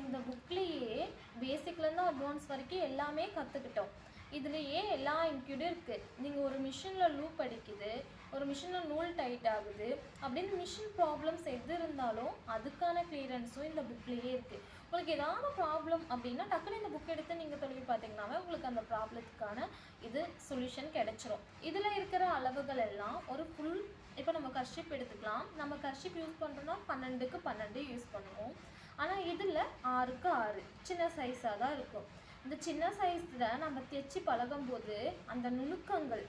இந்த புக்லேயே பேசிக்லேருந்து அட்வான்ஸ் வரைக்கும் எல்லாமே கற்றுக்கிட்டோம். இதுலேயே எல்லா இன்க்ளூடும் இருக்குது. நீங்கள் ஒரு மிஷினில் லூப் அடிக்குது, ஒரு மிஷினில் நூல் டைட் ஆகுது அப்படின்னு மிஷின் ப்ராப்ளம்ஸ் எது இருந்தாலும் அதுக்கான கிளியரன்ஸும் இந்த புக்லேயே இருக்குது. உங்களுக்கு ஏதாவது ப்ராப்ளம் அப்படின்னா டக்குன்னு இந்த புக் எடுத்து நீங்கள் தொழில் பார்த்தீங்கன்னாவே உங்களுக்கு அந்த ப்ராப்ளத்துக்கான இது சொல்யூஷன் கிடைச்சிரும். இதில் இருக்கிற அளவுகள் எல்லாம் ஒரு ஃபுல், இப்போ நம்ம கர்ஷிப் எடுத்துக்கலாம். நம்ம கர்ஷிப் யூஸ் பண்ணுறோன்னா 12க்கு 12 யூஸ் பண்ணுவோம். ஆனால் இதில் 6க்கு 6 சின்ன சைஸாக தான் இருக்கும். இந்த சின்ன சைஸில் நம்ம தைச்சி பழகும்போது அந்த நுணுக்கங்கள்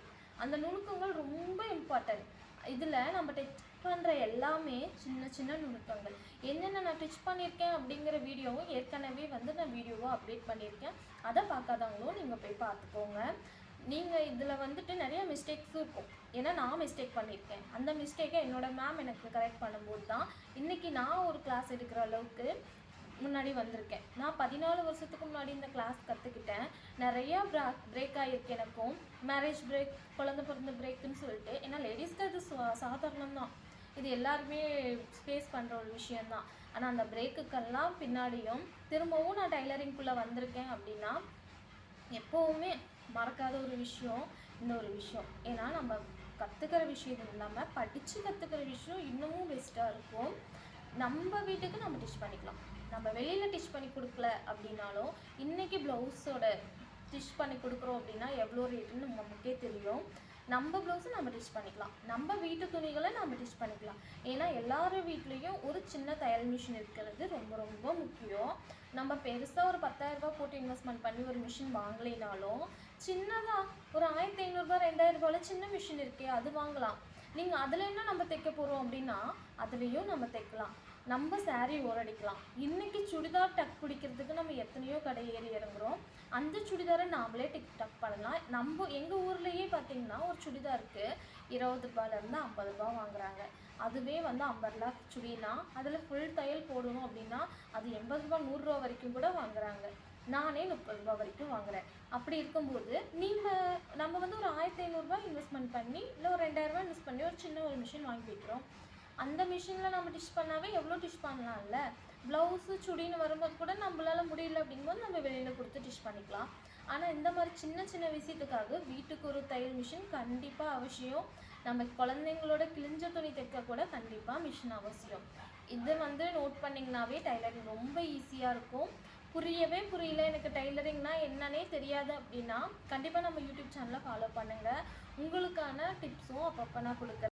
ரொம்ப இம்பார்ட்டன்ட். இதில் நம்ம டச் பண்ணுற எல்லாமே சின்ன சின்ன நுணுக்கங்கள். என்னென்ன நான் டச் பண்ணியிருக்கேன் அப்படிங்கிற வீடியோவும் ஏற்கனவே நான் வீடியோவாக அப்டேட் பண்ணியிருக்கேன். அதை பார்க்காதவங்களும் நீங்கள் போய் பார்த்துக்கோங்க. நீங்கள் இதில் நிறைய மிஸ்டேக்ஸும் இருக்கும். ஏன்னா நான் மிஸ்டேக் பண்ணியிருக்கேன். அந்த மிஸ்டேக்கை என்னோடய மேம் எனக்கு கரெக்ட் பண்ணும்போது தான் இன்றைக்கி நான் ஒரு கிளாஸ் எடுக்கிற அளவுக்கு முன்னாடி வந்திருக்கேன். நான் 14 வருஷத்துக்கு முன்னாடி இந்த கிளாஸ் கற்றுக்கிட்டேன். நிறையா பிரேக் ஆகிருக்கு எனக்கும். மேரேஜ் பிரேக், குழந்தை பிறந்த பிரேக்குன்னு சொல்லிட்டு. ஏன்னா லேடிஸ்க்கு அது சாதாரணம் தான். இது எல்லாருமே ஃபேஸ் பண்ணுற ஒரு விஷயந்தான். ஆனால் அந்த பிரேக்குக்கெல்லாம் பின்னாடியும் திரும்பவும் நான் டைலரிங்குள்ளே வந்திருக்கேன் அப்படின்னா எப்போவுமே மறக்காத ஒரு விஷயம் இந்த ஒரு விஷயம். ஏன்னா நம்ம கற்றுக்கிற விஷயம் இல்லாமல் படித்து கற்றுக்கிற விஷயம் இன்னமும் பெஸ்ட்டாக இருக்கும். நம்ம வீட்டுக்கு நம்ம டிச் பண்ணிக்கலாம். நம்ம வெளியில் டிச் பண்ணி கொடுக்கல அப்படின்னாலும் இன்றைக்கி ப்ளவுஸோட டிச் பண்ணி கொடுக்குறோம் அப்படின்னா எவ்வளோ ரேட்டுன்னு நமக்கே தெரியும். நம்ம ப்ளவுஸை நம்ம டிச் பண்ணிக்கலாம். நம்ம வீட்டு துணிகளை நம்ம டிச் பண்ணிக்கலாம். ஏன்னா எல்லார் வீட்லேயும் ஒரு சின்ன தையல் மிஷின் இருக்கிறது ரொம்ப ரொம்ப முக்கியம். நம்ம பெருசாக ஒரு 10,000 ரூபா போட்டு இன்வெஸ்ட்மெண்ட் பண்ணி ஒரு மிஷின் வாங்கலைனாலும் சின்னதாக ஒரு 1500 ரூபா 2000 ரூபாயில் சின்ன மிஷின் இருக்கே அது வாங்கலாம். நீங்கள் அதில் என்ன நம்ம தைக்க போகிறோம் அப்படின்னா அதுலேயும் நம்ம தைக்கலாம். நம்ம சாரீ ஓரடிக்கலாம். இன்றைக்கி சுடிதார் டக் பிடிக்கிறதுக்கு நம்ம எத்தனையோ கடை ஏறி இறங்குறோம். அந்த சுடிதாரை நாமளே டக் பண்ணலாம். நம்ம எங்கள் ஊர்லேயே பார்த்திங்கன்னா ஒரு சுடிதாருக்கு 20 ரூபாயிலேருந்து 50 ரூபா வாங்குறாங்க. அதுவே அம்பர்லா சுடினா அதில் ஃபுல் தையல் போடணும் அப்படின்னா அது 80 ரூபா 100 ரூபா வரைக்கும் கூட வாங்குறாங்க. நானே 30 ரூபா வரைக்கும் வாங்குறேன். அப்படி இருக்கும்போது நம்ம ஒரு 1500 ரூபா இன்வெஸ்ட்மெண்ட் பண்ணி இல்லை ஒரு 2000 ரூபா இன்வெஸ்ட் பண்ணி ஒரு சின்ன ஒரு மிஷின் வாங்கி வைக்கிறோம். அந்த மிஷினில் நம்ம டிச் பண்ணாவே எவ்வளோ டிச் பண்ணலாம்ல. ப்ளவுஸு சுடின்னு வரும்போது கூட நம்மளால் முடியல அப்படிங்கும்போது நம்ம வெளியில் கொடுத்து டிச் பண்ணிக்கலாம். ஆனால் இந்த மாதிரி சின்ன சின்ன விஷயத்துக்காக வீட்டுக்கு ஒரு தையல் மிஷின் கண்டிப்பாக அவசியம். நம்ம குழந்தைங்களோட கிழிஞ்ச துணி தைக்க கூட கண்டிப்பாக மிஷின் அவசியம். இது நோட் பண்ணிங்கனாவே டைலரிங் ரொம்ப ஈஸியாக இருக்கும். புரியல எனக்கு டைலரிங்னா என்னன்னே தெரியாது அப்படின்னா கண்டிப்பாக நம்ம யூடியூப் சேனலை ஃபாலோ பண்ணுங்கள். உங்களுக்கான டிப்ஸும் அப்பப்போ நான் கொடுக்குறேன்.